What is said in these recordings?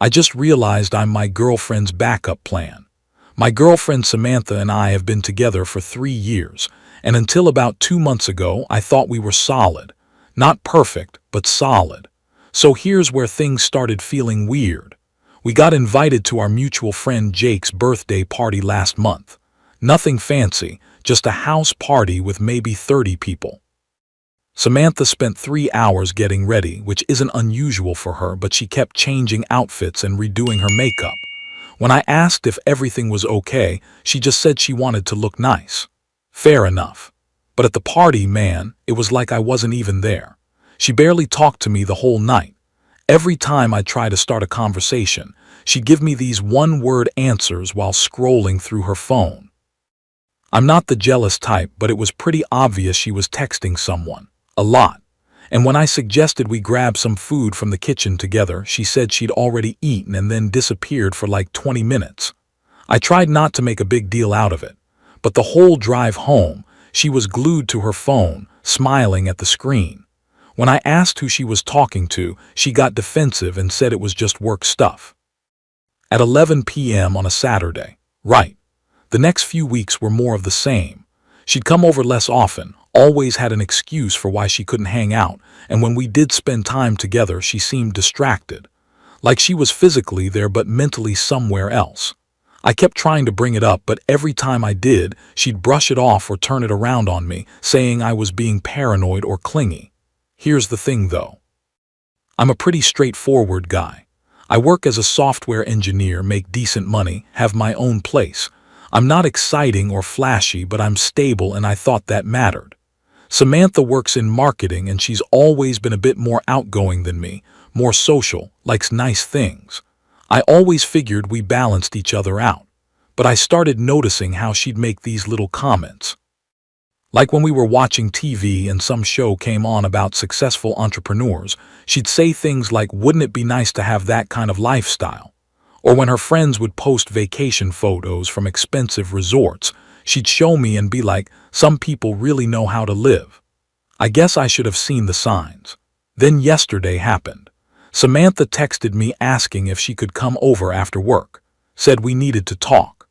I just realized I'm my girlfriend's backup plan. My girlfriend Samantha and I have been together for 3 years, and until about 2 months ago, I thought we were solid. Not perfect, but solid. So here's where things started feeling weird. We got invited to our mutual friend Jake's birthday party last month. Nothing fancy, just a house party with maybe 30 people. Samantha spent 3 hours getting ready, which isn't unusual for her, but she kept changing outfits and redoing her makeup. When I asked if everything was okay, she just said she wanted to look nice. Fair enough. But at the party, man, it was like I wasn't even there. She barely talked to me the whole night. Every time I'd try to start a conversation, she'd give me these one-word answers while scrolling through her phone. I'm not the jealous type, but it was pretty obvious she was texting someone. A lot. And when I suggested we grab some food from the kitchen together, she said she'd already eaten and then disappeared for like 20 minutes. I tried not to make a big deal out of it, but the whole drive home, she was glued to her phone, smiling at the screen. When I asked who she was talking to, she got defensive and said it was just work stuff. At 11 p.m. on a Saturday. Right. The next few weeks were more of the same. She'd come over less often, always had an excuse for why she couldn't hang out, and when we did spend time together, she seemed distracted. Like she was physically there but mentally somewhere else. I kept trying to bring it up, but every time I did, she'd brush it off or turn it around on me, saying I was being paranoid or clingy. Here's the thing, though. I'm a pretty straightforward guy. I work as a software engineer, make decent money, have my own place. I'm not exciting or flashy, but I'm stable, and I thought that mattered. Samantha works in marketing, and she's always been a bit more outgoing than me, more social, likes nice things. I always figured we balanced each other out, but I started noticing how she'd make these little comments. Like when we were watching TV and some show came on about successful entrepreneurs, she'd say things like, "Wouldn't it be nice to have that kind of lifestyle?" Or when her friends would post vacation photos from expensive resorts, she'd show me and be like, "Some people really know how to live." I guess I should have seen the signs. Then yesterday happened. Samantha texted me asking if she could come over after work. Said we needed to talk.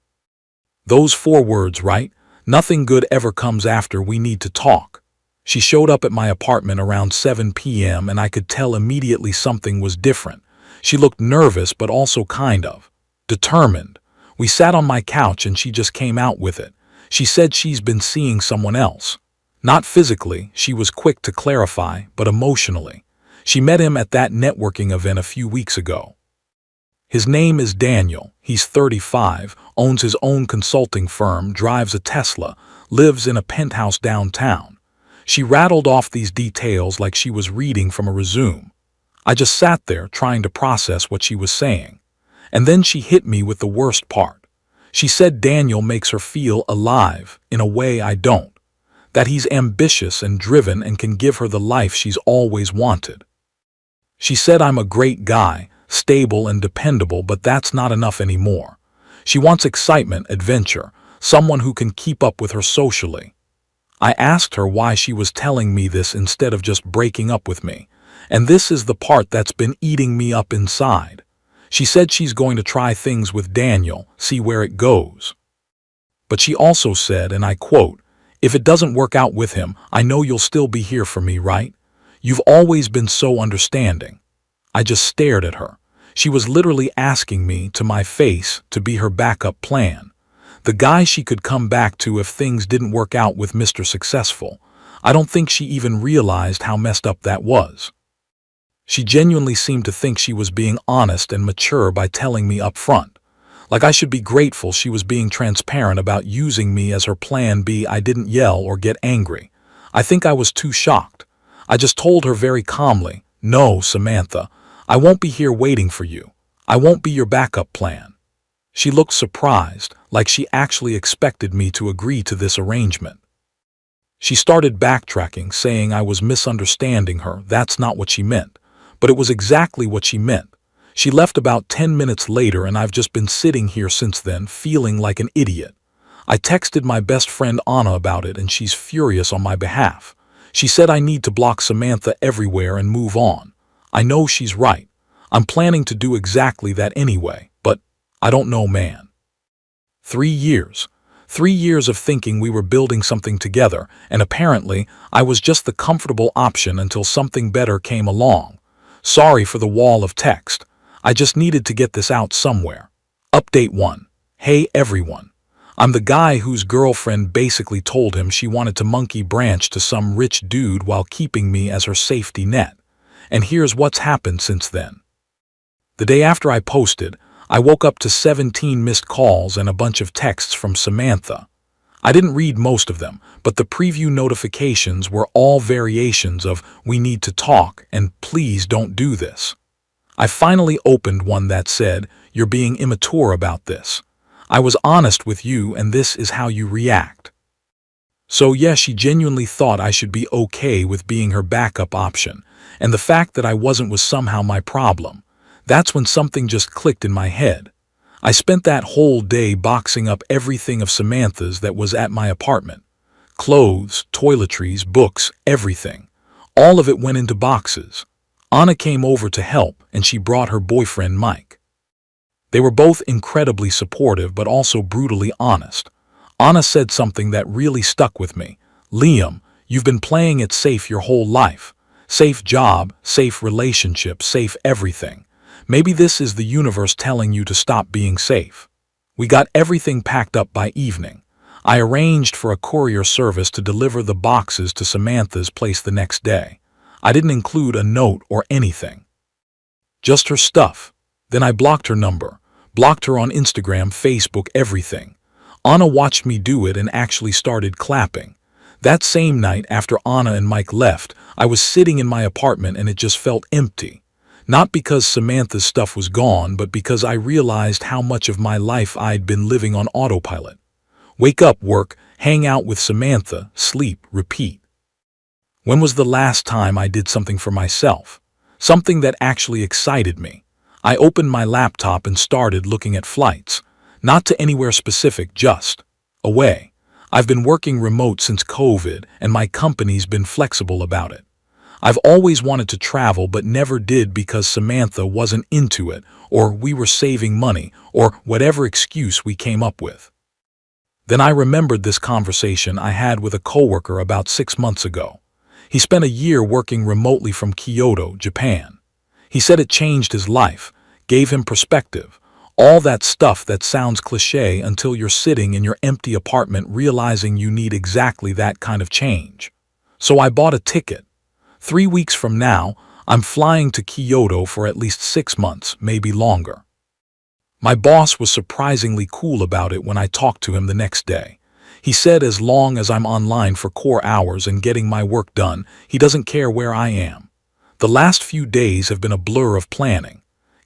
Those 4 words, right? Nothing good ever comes after "we need to talk." She showed up at my apartment around 7 p.m. and I could tell immediately something was different. She looked nervous but also kind of determined. We sat on my couch and she just came out with it. She said she's been seeing someone else. Not physically, she was quick to clarify, but emotionally. She met him at that networking event a few weeks ago. His name is Daniel. He's 35, owns his own consulting firm, drives a Tesla, lives in a penthouse downtown. She rattled off these details like she was reading from a resume. I just sat there trying to process what she was saying. And then she hit me with the worst part. She said Daniel makes her feel alive in a way I don't. That he's ambitious and driven and can give her the life she's always wanted. She said I'm a great guy, stable and dependable, but that's not enough anymore. She wants excitement, adventure, someone who can keep up with her socially. I asked her why she was telling me this instead of just breaking up with me. And this is the part that's been eating me up inside. She said she's going to try things with Daniel, see where it goes. But she also said, and I quote, "If it doesn't work out with him, I know you'll still be here for me, right? You've always been so understanding." I just stared at her. She was literally asking me to my face to be her backup plan. The guy she could come back to if things didn't work out with Mr. Successful. I don't think she even realized how messed up that was. She genuinely seemed to think she was being honest and mature by telling me up front. Like I should be grateful she was being transparent about using me as her plan B. I didn't yell or get angry. I think I was too shocked. I just told her very calmly, "No, Samantha, I won't be here waiting for you. I won't be your backup plan." She looked surprised, like she actually expected me to agree to this arrangement. She started backtracking, saying I was misunderstanding her. That's not what she meant. But it was exactly what she meant. She left about 10 minutes later, and I've just been sitting here since then, feeling like an idiot. I texted my best friend Anna about it, and she's furious on my behalf. She said I need to block Samantha everywhere and move on. I know she's right. I'm planning to do exactly that anyway, but I don't know, man. 3 years. 3 years of thinking we were building something together, and apparently I was just the comfortable option until something better came along. Sorry for the wall of text. I just needed to get this out somewhere. Update 1. Hey everyone. I'm the guy whose girlfriend basically told him she wanted to monkey branch to some rich dude while keeping me as her safety net. And here's what's happened since then. The day after I posted, I woke up to 17 missed calls and a bunch of texts from Samantha. I didn't read most of them, but the preview notifications were all variations of "we need to talk" and "please don't do this." I finally opened one that said, "You're being immature about this. I was honest with you and this is how you react." So yeah, she genuinely thought I should be okay with being her backup option, and the fact that I wasn't was somehow my problem. That's when something just clicked in my head. I spent that whole day boxing up everything of Samantha's that was at my apartment. Clothes, toiletries, books, everything. All of it went into boxes. Anna came over to help, and she brought her boyfriend Mike. They were both incredibly supportive but also brutally honest. Anna said something that really stuck with me. "Liam, you've been playing it safe your whole life. Safe job, safe relationship, safe everything. Maybe this is the universe telling you to stop being safe." We got everything packed up by evening. I arranged for a courier service to deliver the boxes to Samantha's place the next day. I didn't include a note or anything. Just her stuff. Then I blocked her number, blocked her on Instagram, Facebook, everything. Anna watched me do it and actually started clapping. That same night after Anna and Mike left, I was sitting in my apartment and it just felt empty. Not because Samantha's stuff was gone, but because I realized how much of my life I'd been living on autopilot. Wake up, work, hang out with Samantha, sleep, repeat. When was the last time I did something for myself? Something that actually excited me. I opened my laptop and started looking at flights. Not to anywhere specific, just away. I've been working remote since COVID, and my company's been flexible about it. I've always wanted to travel but never did because Samantha wasn't into it, or we were saving money, or whatever excuse we came up with. Then I remembered this conversation I had with a coworker about 6 months ago. He spent a year working remotely from Kyoto, Japan. He said it changed his life, gave him perspective, all that stuff that sounds cliché until you're sitting in your empty apartment realizing you need exactly that kind of change. So I bought a ticket. 3 weeks from now, I'm flying to Kyoto for at least 6 months, maybe longer. My boss was surprisingly cool about it when I talked to him the next day. He said as long as I'm online for core hours and getting my work done, he doesn't care where I am. The last few days have been a blur of planning.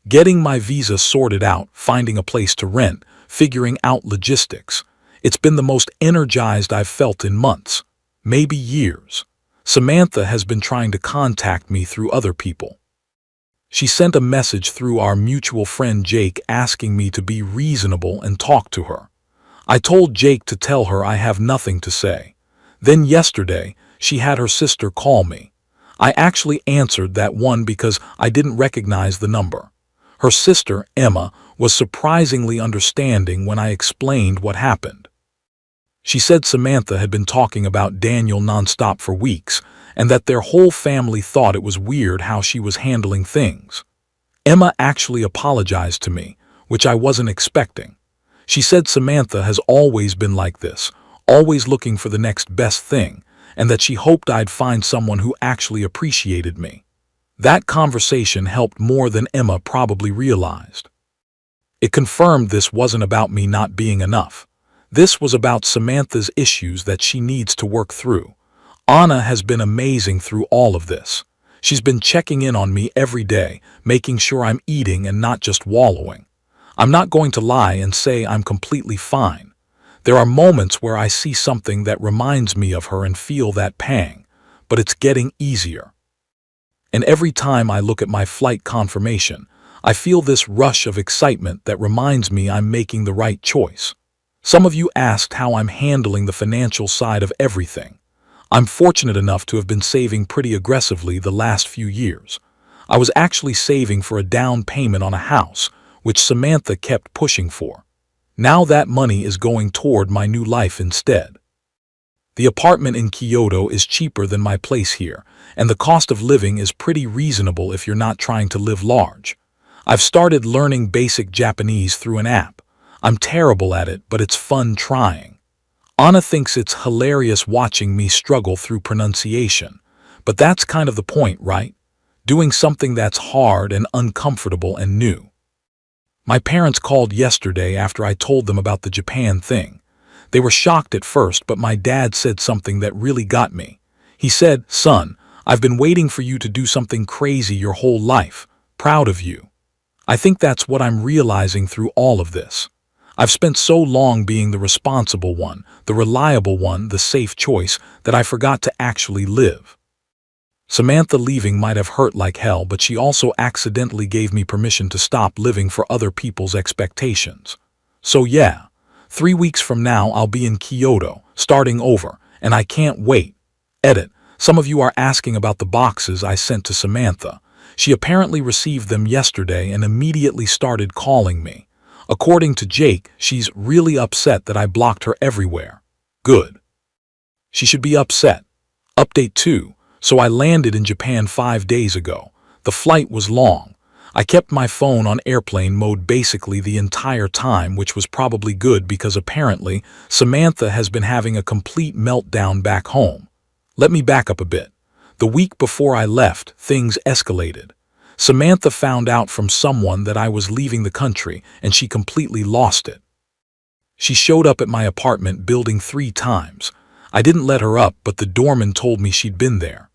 Getting my visa sorted out, finding a place to rent, figuring out logistics. It's been the most energized I've felt in months, maybe years. Samantha has been trying to contact me through other people. She sent a message through our mutual friend Jake asking me to be reasonable and talk to her. I told Jake to tell her I have nothing to say. Then yesterday, she had her sister call me. I actually answered that one because I didn't recognize the number. Her sister, Emma, was surprisingly understanding when I explained what happened. She said Samantha had been talking about Daniel nonstop for weeks, and that their whole family thought it was weird how she was handling things. Emma actually apologized to me, which I wasn't expecting. She said Samantha has always been like this, always looking for the next best thing, and that she hoped I'd find someone who actually appreciated me. That conversation helped more than Emma probably realized. It confirmed this wasn't about me not being enough. This was about Samantha's issues that she needs to work through. Anna has been amazing through all of this. She's been checking in on me every day, making sure I'm eating and not just wallowing. I'm not going to lie and say I'm completely fine. There are moments where I see something that reminds me of her and feel that pang, but it's getting easier. And every time I look at my flight confirmation, I feel this rush of excitement that reminds me I'm making the right choice. Some of you asked how I'm handling the financial side of everything. I'm fortunate enough to have been saving pretty aggressively the last few years. I was actually saving for a down payment on a house, which Samantha kept pushing for. Now that money is going toward my new life instead. The apartment in Kyoto is cheaper than my place here, and the cost of living is pretty reasonable if you're not trying to live large. I've started learning basic Japanese through an app. I'm terrible at it, but it's fun trying. Anna thinks it's hilarious watching me struggle through pronunciation. But that's kind of the point, right? Doing something that's hard and uncomfortable and new. My parents called yesterday after I told them about the Japan thing. They were shocked at first, but my dad said something that really got me. He said, "Son, I've been waiting for you to do something crazy your whole life. Proud of you." I think that's what I'm realizing through all of this. I've spent so long being the responsible one, the reliable one, the safe choice, that I forgot to actually live. Samantha leaving might have hurt like hell, but she also accidentally gave me permission to stop living for other people's expectations. So yeah, 3 weeks from now I'll be in Kyoto, starting over, and I can't wait. Edit. Some of you are asking about the boxes I sent to Samantha. She apparently received them yesterday and immediately started calling me. According to Jake, she's really upset that I blocked her everywhere. Good. She should be upset. Update 2. So I landed in Japan 5 days ago. The flight was long. I kept my phone on airplane mode basically the entire time, which was probably good because apparently Samantha has been having a complete meltdown back home. Let me back up a bit. The week before I left, things escalated. Samantha found out from someone that I was leaving the country, and she completely lost it. She showed up at my apartment building 3 times. I didn't let her up, but the doorman told me she'd been there.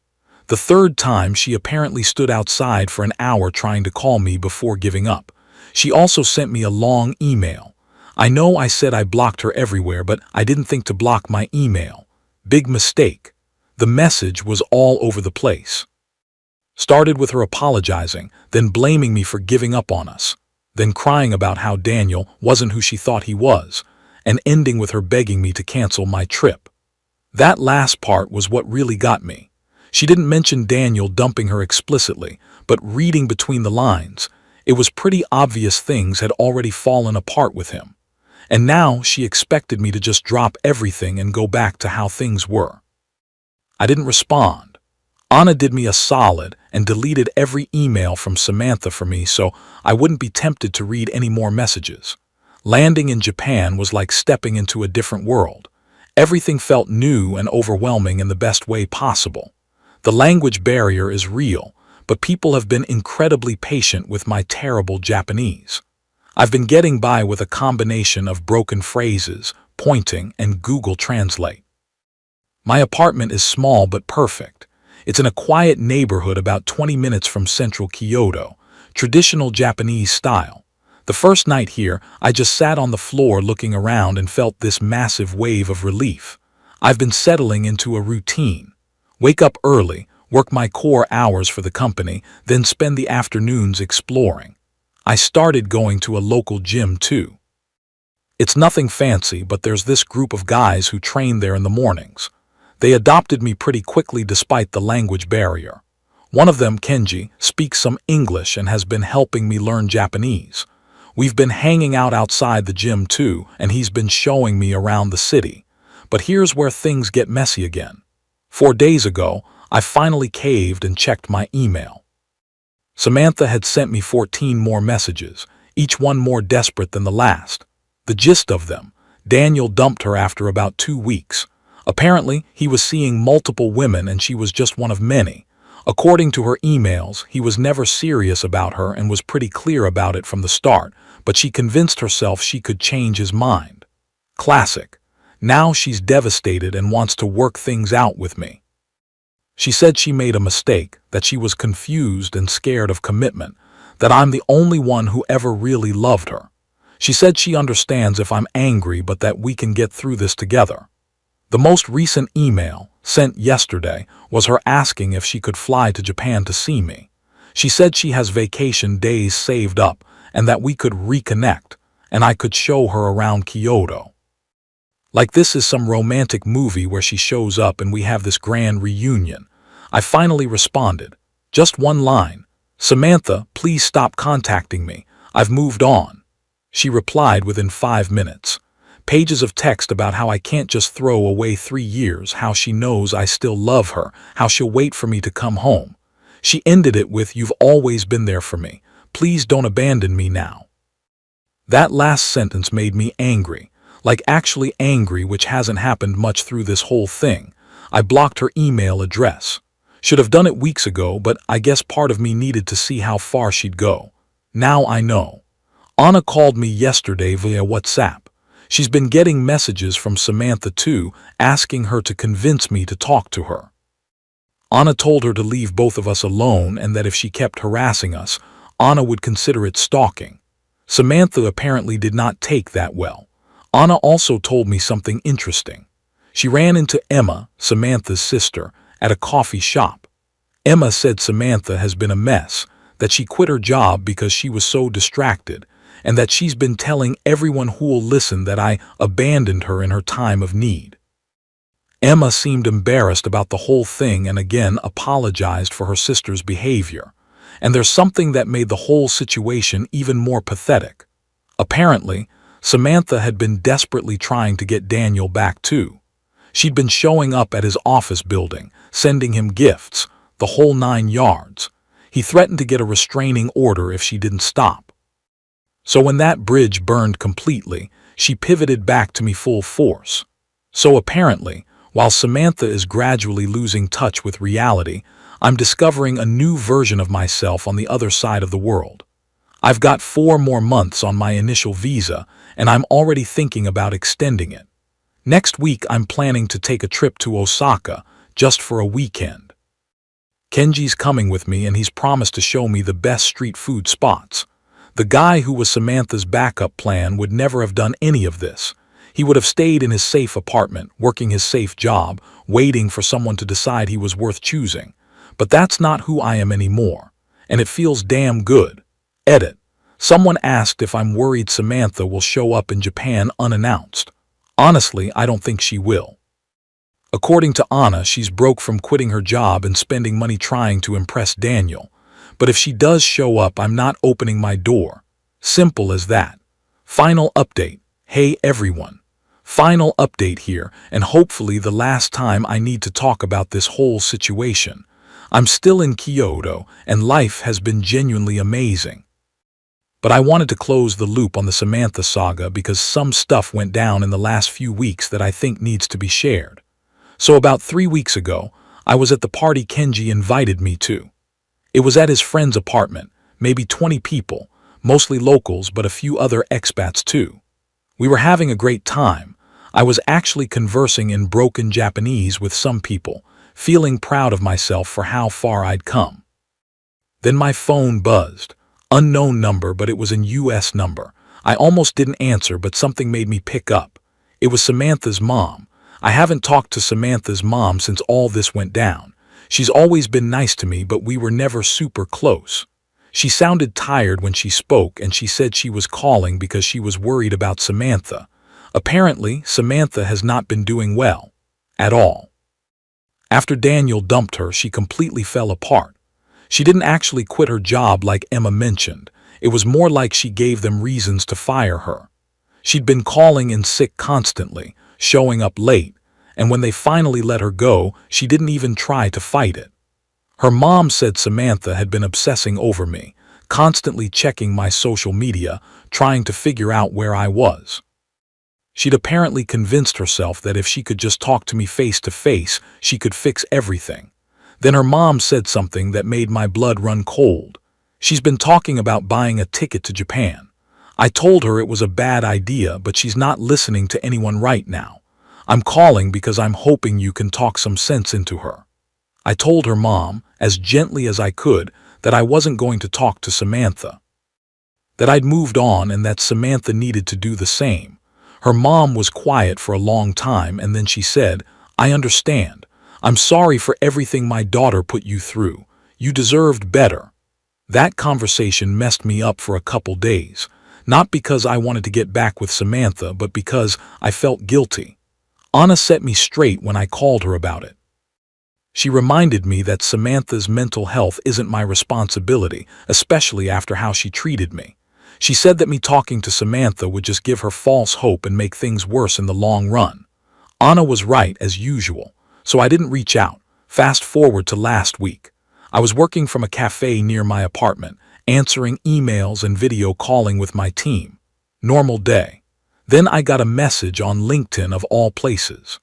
The 3rd time, she apparently stood outside for an hour trying to call me before giving up. She also sent me a long email. I know I said I blocked her everywhere, but I didn't think to block my email. Big mistake. The message was all over the place. Started with her apologizing, then blaming me for giving up on us, then crying about how Daniel wasn't who she thought he was, and ending with her begging me to cancel my trip. That last part was what really got me. She didn't mention Daniel dumping her explicitly, but reading between the lines, it was pretty obvious things had already fallen apart with him. And now she expected me to just drop everything and go back to how things were. I didn't respond. Anna did me a solid and deleted every email from Samantha for me so I wouldn't be tempted to read any more messages. Landing in Japan was like stepping into a different world. Everything felt new and overwhelming in the best way possible. The language barrier is real, but people have been incredibly patient with my terrible Japanese. I've been getting by with a combination of broken phrases, pointing, and Google Translate. My apartment is small but perfect. It's in a quiet neighborhood about 20 minutes from central Kyoto, traditional Japanese style. The first night here, I just sat on the floor looking around and felt this massive wave of relief. I've been settling into a routine. Wake up early, work my core hours for the company, then spend the afternoons exploring. I started going to a local gym too. It's nothing fancy, but there's this group of guys who train there in the mornings. They adopted me pretty quickly despite the language barrier. One of them, Kenji, speaks some English and has been helping me learn Japanese. We've been hanging out outside the gym too, and he's been showing me around the city. But here's where things get messy again. 4 days ago, I finally caved and checked my email. Samantha had sent me 14 more messages, each one more desperate than the last. The gist of them: Daniel dumped her after about 2 weeks. Apparently, he was seeing multiple women and she was just one of many. According to her emails, he was never serious about her and was pretty clear about it from the start, but she convinced herself she could change his mind. Classic. Now she's devastated and wants to work things out with me. She said she made a mistake, that she was confused and scared of commitment, that I'm the only one who ever really loved her. She said she understands if I'm angry, but that we can get through this together. The most recent email, sent yesterday, was her asking if she could fly to Japan to see me. She said she has vacation days saved up and that we could reconnect, and I could show her around Kyoto. Like this is some romantic movie where she shows up and we have this grand reunion. I finally responded. Just one line. "Samantha, please stop contacting me. I've moved on." She replied within 5 minutes. Pages of text about how I can't just throw away 3 years, how she knows I still love her, how she'll wait for me to come home. She ended it with, "You've always been there for me. Please don't abandon me now." That last sentence made me angry, like actually angry, which hasn't happened much through this whole thing. I blocked her email address. Should have done it weeks ago, but I guess part of me needed to see how far she'd go. Now I know. Anna called me yesterday via WhatsApp. She's been getting messages from Samantha too, asking her to convince me to talk to her. Anna told her to leave both of us alone and that if she kept harassing us, Anna would consider it stalking. Samantha apparently did not take that well. Anna also told me something interesting. She ran into Emma, Samantha's sister, at a coffee shop. Emma said Samantha has been a mess, that she quit her job because she was so distracted, and that she's been telling everyone who'll listen that I abandoned her in her time of need. Emma seemed embarrassed about the whole thing and again apologized for her sister's behavior. And there's something that made the whole situation even more pathetic. Apparently, Samantha had been desperately trying to get Daniel back too. She'd been showing up at his office building, sending him gifts, the whole 9 yards. He threatened to get a restraining order if she didn't stop. So when that bridge burned completely, she pivoted back to me full force. So apparently, while Samantha is gradually losing touch with reality, I'm discovering a new version of myself on the other side of the world. I've got 4 more months on my initial visa, and I'm already thinking about extending it. Next week, I'm planning to take a trip to Osaka, just for a weekend. Kenji's coming with me, and he's promised to show me the best street food spots. The guy who was Samantha's backup plan would never have done any of this. He would have stayed in his safe apartment, working his safe job, waiting for someone to decide he was worth choosing. But that's not who I am anymore, and it feels damn good. Edit. Someone asked if I'm worried Samantha will show up in Japan unannounced. Honestly, I don't think she will. According to Anna, she's broke from quitting her job and spending money trying to impress Daniel. But if she does show up, I'm not opening my door. Simple as that. Final update. Hey everyone. Final update here, and hopefully the last time I need to talk about this whole situation. I'm still in Kyoto, and life has been genuinely amazing. But I wanted to close the loop on the Samantha saga because some stuff went down in the last few weeks that I think needs to be shared. So about 3 weeks ago, I was at the party Kenji invited me to. It was at his friend's apartment, maybe 20 people, mostly locals but a few other expats too. We were having a great time. I was actually conversing in broken Japanese with some people, feeling proud of myself for how far I'd come. Then my phone buzzed. Unknown number, but it was an US number. I almost didn't answer, but something made me pick up. It was Samantha's mom. I haven't talked to Samantha's mom since all this went down. She's always been nice to me, but we were never super close. She sounded tired when she spoke, and she said she was calling because she was worried about Samantha. Apparently, Samantha has not been doing well. At all. After Daniel dumped her, she completely fell apart. She didn't actually quit her job like Emma mentioned. It was more like she gave them reasons to fire her. She'd been calling in sick constantly, showing up late, and when they finally let her go, she didn't even try to fight it. Her mom said Samantha had been obsessing over me, constantly checking my social media, trying to figure out where I was. She'd apparently convinced herself that if she could just talk to me face to face, she could fix everything. Then her mom said something that made my blood run cold. She's been talking about buying a ticket to Japan. I told her it was a bad idea, but she's not listening to anyone right now. I'm calling because I'm hoping you can talk some sense into her. I told her mom, as gently as I could, that I wasn't going to talk to Samantha. That I'd moved on and that Samantha needed to do the same. Her mom was quiet for a long time, and then she said, "I understand. I'm sorry for everything my daughter put you through. You deserved better." That conversation messed me up for a couple days, not because I wanted to get back with Samantha, but because I felt guilty. Anna set me straight when I called her about it. She reminded me that Samantha's mental health isn't my responsibility, especially after how she treated me. She said that me talking to Samantha would just give her false hope and make things worse in the long run. Anna was right, as usual, so I didn't reach out. Fast forward to last week. I was working from a cafe near my apartment, answering emails and video calling with my team. Normal day. Then I got a message on LinkedIn of all places.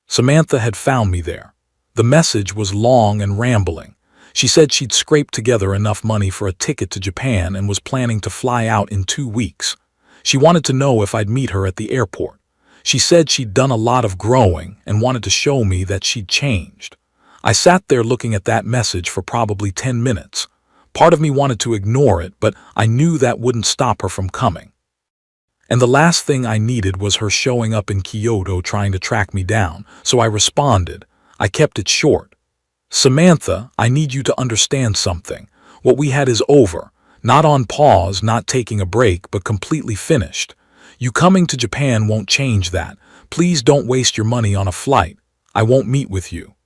Samantha had found me there. The message was long and rambling. She said she'd scraped together enough money for a ticket to Japan and was planning to fly out in 2 weeks. She wanted to know if I'd meet her at the airport. She said she'd done a lot of growing and wanted to show me that she'd changed. I sat there looking at that message for probably 10 minutes. Part of me wanted to ignore it, but I knew that wouldn't stop her from coming. And the last thing I needed was her showing up in Kyoto trying to track me down, so I responded. I kept it short. Samantha, I need you to understand something. What we had is over. Not on pause, not taking a break, but completely finished. You coming to Japan won't change that. Please don't waste your money on a flight. I won't meet with you.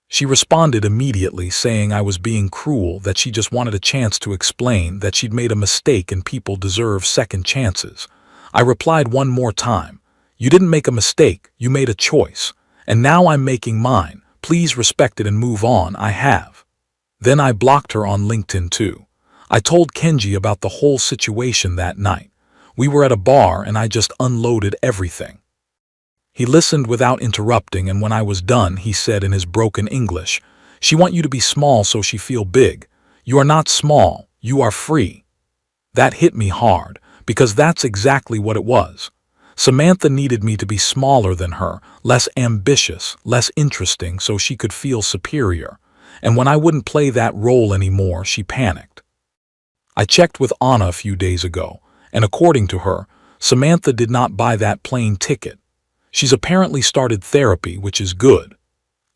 She responded immediately, saying I was being cruel, that she just wanted a chance to explain that she'd made a mistake and people deserve second chances. I replied one more time. You didn't make a mistake, you made a choice. And now I'm making mine. Please respect it and move on. I have. Then I blocked her on LinkedIn too. I told Kenji about the whole situation that night. We were at a bar and I just unloaded everything. He listened without interrupting, and when I was done, he said in his broken English, "She want you to be small so she feel big. You are not small, you are free." That hit me hard, because that's exactly what it was. Samantha needed me to be smaller than her, less ambitious, less interesting, so she could feel superior. And when I wouldn't play that role anymore, she panicked. I checked with Anna a few days ago, and according to her, Samantha did not buy that plane ticket. She's apparently started therapy, which is good.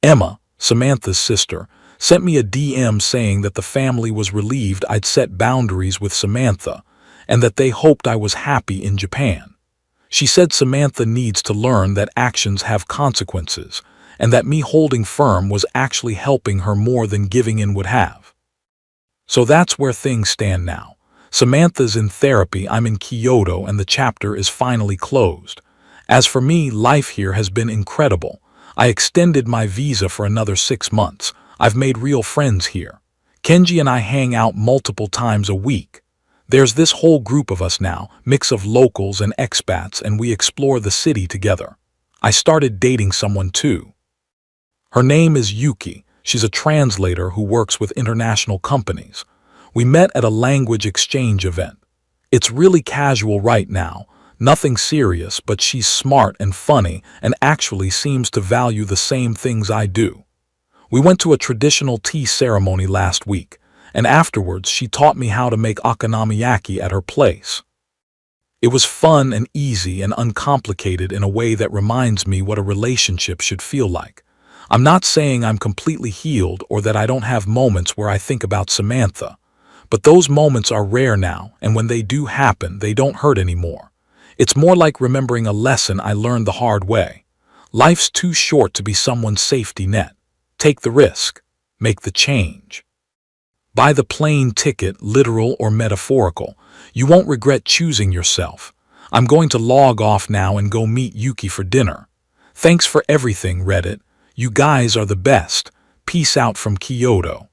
Emma, Samantha's sister, sent me a DM saying that the family was relieved I'd set boundaries with Samantha, and that they hoped I was happy in Japan. She said Samantha needs to learn that actions have consequences, and that me holding firm was actually helping her more than giving in would have. So that's where things stand now. Samantha's in therapy, I'm in Kyoto, and the chapter is finally closed. As for me, life here has been incredible. I extended my visa for another 6 months. I've made real friends here. Kenji and I hang out multiple times a week. There's this whole group of us now, mix of locals and expats, and we explore the city together. I started dating someone too. Her name is Yuki. She's a translator who works with international companies. We met at a language exchange event. It's really casual right now. Nothing serious, but she's smart and funny and actually seems to value the same things I do. We went to a traditional tea ceremony last week, and afterwards she taught me how to make okonomiyaki at her place. It was fun and easy and uncomplicated in a way that reminds me what a relationship should feel like. I'm not saying I'm completely healed or that I don't have moments where I think about Samantha, but those moments are rare now, and when they do happen, they don't hurt anymore. It's more like remembering a lesson I learned the hard way. Life's too short to be someone's safety net. Take the risk. Make the change. Buy the plane ticket, literal or metaphorical. You won't regret choosing yourself. I'm going to log off now and go meet Yuki for dinner. Thanks for everything, Reddit. You guys are the best. Peace out from Kyoto.